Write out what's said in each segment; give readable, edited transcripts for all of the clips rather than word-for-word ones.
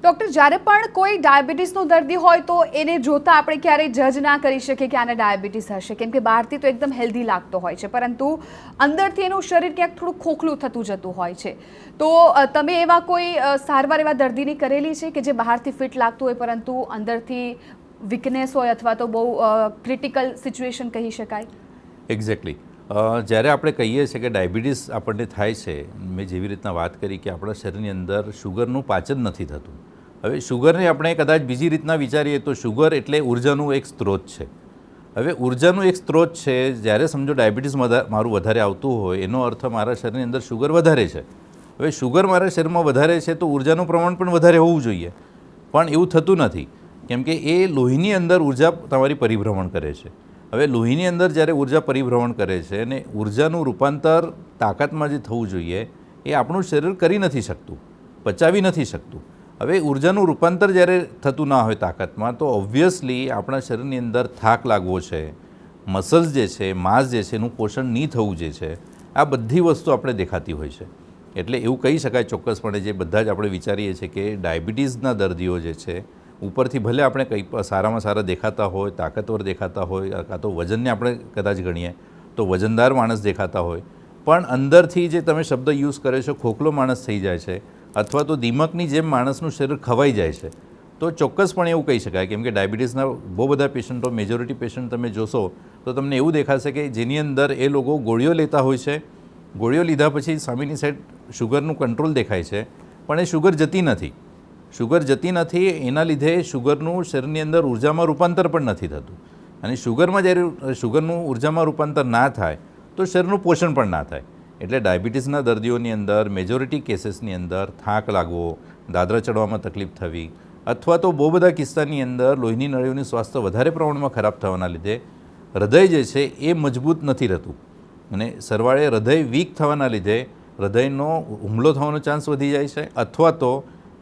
Doctor, જ્યારે પણ કોઈ ડાયાબિટીસનો દર્દી હોય તો એને જોતાં આપણે ક્યારેય જજ ના કરી શકીએ કે આને ડાયાબિટીસ હશે, કેમ કે બહારથી તો એકદમ હેલ્ધી લાગતો હોય છે, પરંતુ અંદરથી એનું શરીર ક્યાંક થોડું ખોખલું થતું જતું હોય છે. તો તમે એવા કોઈ સારવાર એવા દર્દીની કરેલી છે કે જે બહારથી ફિટ લાગતું હોય પરંતુ અંદરથી વીકનેસ હોય અથવા તો બહુ ક્રિટિકલ સિચ્યુએશન કહી શકાય? એક્ઝેક્ટલી. જ્યારે આપણે કહીએ છીએ કે ડાયાબિટીસ આપણને થાય છે, મેં જેવી રીતના વાત કરી કે આપણા શરીરની અંદર શુગરનું પાચન નથી થતું. હવે શુગરને આપણે કદાચ બીજી રીતના વિચારીએ તો શુગર એટલે ઉર્જાનું એક સ્ત્રોત છે. હવે ઉર્જાનું એક સ્ત્રોત છે, જ્યારે સમજો ડાયાબિટીસ મારું વધારે આવતું હોય એનો અર્થ મારા શરીરની અંદર શુગર વધારે છે. હવે શુગર મારા શરીરમાં વધારે છે તો ઉર્જાનું પ્રમાણ પણ વધારે હોવું જોઈએ, પણ એવું થતું નથી, કેમ કે એ લોહીની અંદર ઉર્જા તમારી પરિભ્રમણ કરે છે. હવે લોહીની અંદર જ્યારે ઉર્જા પરિભ્રમણ કરે છે અને ઉર્જાનું રૂપાંતર તાકાતમાં જે થવું જોઈએ એ આપણું શરીર કરી નથી શકતું, પચાવી નથી શકતું. હવે ઉર્જાનું રૂપાંતર જ્યારે થતું ના હોય તાકાતમાં, તો ઓબ્વિયસલી આપણા શરીરની અંદર થાક લાગવો છે, મસલ્સ જે છે, માંસ જે છે એનું પોષણ નહીં થવું જે છે, આ બધી વસ્તુ આપણે દેખાતી હોય છે. એટલે એવું કહી શકાય ચોક્કસપણે, જે બધા જ આપણે વિચારીએ છીએ કે ડાયાબિટીસના દર્દીઓ જે છે, ઉપરથી ભલે આપણે કંઈ સારામાં સારા દેખાતા હોય, તાકાતવર દેખાતા હોય, કાં તો વજનને આપણે કદાચ ગણીએ તો વજનદાર માણસ દેખાતા હોય, પણ અંદરથી જે તમે શબ્દ યુઝ કરે છો ખોખલો માણસ થઈ જાય છે, અથવા તો દીમકની જેમ માણસનું શરીર ખવાઈ જાય છે, તો ચોક્કસપણે એવું કહી શકાય. કેમ કે ડાયાબિટીસના બહુ બધા પેશન્ટો, મેજોરિટી પેશન્ટ તમે જોશો તો તમને એવું દેખાશે કે જેની અંદર એ લોકો ગોળીઓ લેતા હોય છે, ગોળીઓ લીધા પછી સામેની સાઈડ શુગરનું કંટ્રોલ દેખાય છે, પણ એ શુગર જતી નથી. શુગર જતી નથી, એના લીધે શુગરનું શરીરની અંદર ઉર્જામાં રૂપાંતર પણ નથી થતું, અને શુગરમાં જ્યારે શુગરનું ઉર્જામાં રૂપાંતર ના થાય તો શરીરનું પોષણ પણ ના થાય. એટલે ડાયાબિટીસના દર્દીઓની અંદર મેજોરિટી કેસીસની અંદર થાક લાગવો, દાદરા ચડવામાં તકલીફ થવી, અથવા તો બહુ બધા કિસ્સાની અંદર લોહીની નળીઓનું સ્વાસ્થ્ય વધારે પ્રમાણમાં ખરાબ થવાના લીધે હૃદય જે છે એ મજબૂત નથી રહેતું, અને સરવાળે હૃદય વીક થવાના લીધે હૃદયનો હુમલો થવાનો ચાન્સ વધી જાય છે, અથવા તો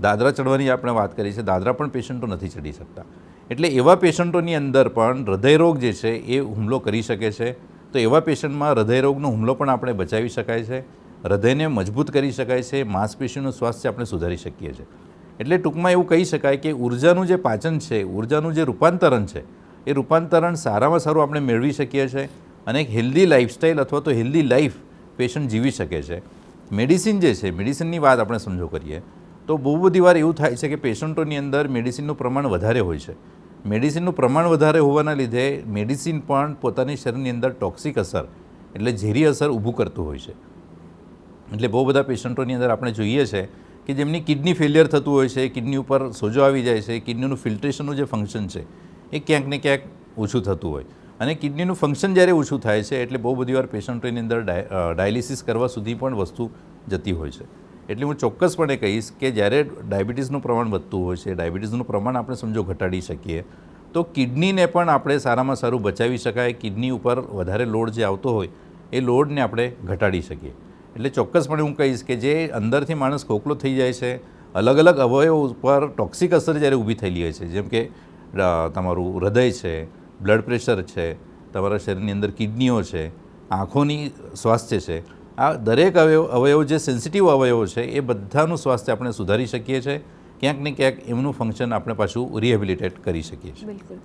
દાદરા ચડવાની આપણે વાત કરી છે, દાદરા પણ પેશન્ટો નથી ચડી શકતા. એટલે એવા પેશન્ટોની અંદર પણ હૃદયરોગ જે છે એ હુમલો કરી શકે છે. તો એવા પેશન્ટમાં હૃદયરોગનો હુમલો પણ આપણે બચાવી શકાય છે, હૃદયને મજબૂત કરી શકાય છે, માંસપેશીનું સ્વાસ્થ્ય આપણે સુધારી શકીએ છીએ. એટલે ટૂંકમાં એવું કહી શકાય કે ઉર્જાનું જે પાચન છે, ઉર્જાનું જે રૂપાંતરણ છે, એ રૂપાંતરણ સારામાં સારું આપણે મેળવી શકીએ છીએ, અને એક હેલ્ધી લાઇફસ્ટાઈલ અથવા તો હેલ્ધી લાઈફ પેશન્ટ જીવી શકે છે. મેડિસિન જે છે, મેડિસિનની વાત આપણે સમજો કરીએ તો બહુ બધી વાર એવું થાય છે કે પેશન્ટોની અંદર મેડિસિનનું પ્રમાણ વધારે હોય છે. મેડિસિનનું પ્રમાણ વધારે હોવાના લીધે મેડિસિન પણ પોતાની શરીરની અંદર ટોક્સિક અસર, એટલે ઝેરી અસર ઊભું કરતું હોય છે. એટલે બહુ બધા પેશન્ટોની અંદર આપણે જોઈએ છે કે જેમની કિડની ફેલિયર થતું હોય છે, કિડની ઉપર સોજો આવી જાય છે, કિડનીનું ફિલ્ટ્રેશનનું જે ફંક્શન છે એ ક્યાંક ને ક્યાંક ઓછું થતું હોય, અને કિડનીનું ફંક્શન જ્યારે ઓછું થાય છે એટલે બહુ બધી વાર પેશન્ટોની અંદર ડાયાલિસિસ કરવા સુધી પણ વસ્તુ જતી હોય છે. એટલે હું ચોક્કસપણે કહીશ કે જ્યારે ડાયાબિટીસનું પ્રમાણ વધતું હોય છે, ડાયાબિટીસનું પ્રમાણ આપણે સમજો ઘટાડી શકીએ તો કિડનીને પણ આપણે સારામાં સારું બચાવી શકાય. કિડની ઉપર વધારે લોડ જે આવતો હોય એ લોડને આપણે ઘટાડી શકીએ. એટલે ચોક્કસપણે હું કહીશ કે જે અંદરથી માણસ ખોખલો થઈ જાય છે, અલગ અલગ અવયવ ઉપર ટોક્સિક અસર જ્યારે ઊભી થયેલી હોય છે, જેમ કે તમારું હૃદય છે, બ્લડ પ્રેશર છે, તમારા શરીરની અંદર કિડનીઓ છે, આંખોની સ્વાસ્થ્ય છે, આ દરેક અવયવ જે સેન્સિટિવ અવયવો છે એ બધાનું સ્વાસ્થ્ય આપણે સુધારી શકીએ છીએ. ક્યાંક ને ક્યાંક એમનું ફંક્શન આપણે પાછું રિહેબિલિટેટ કરી શકીએ છીએ. બિલકુલ.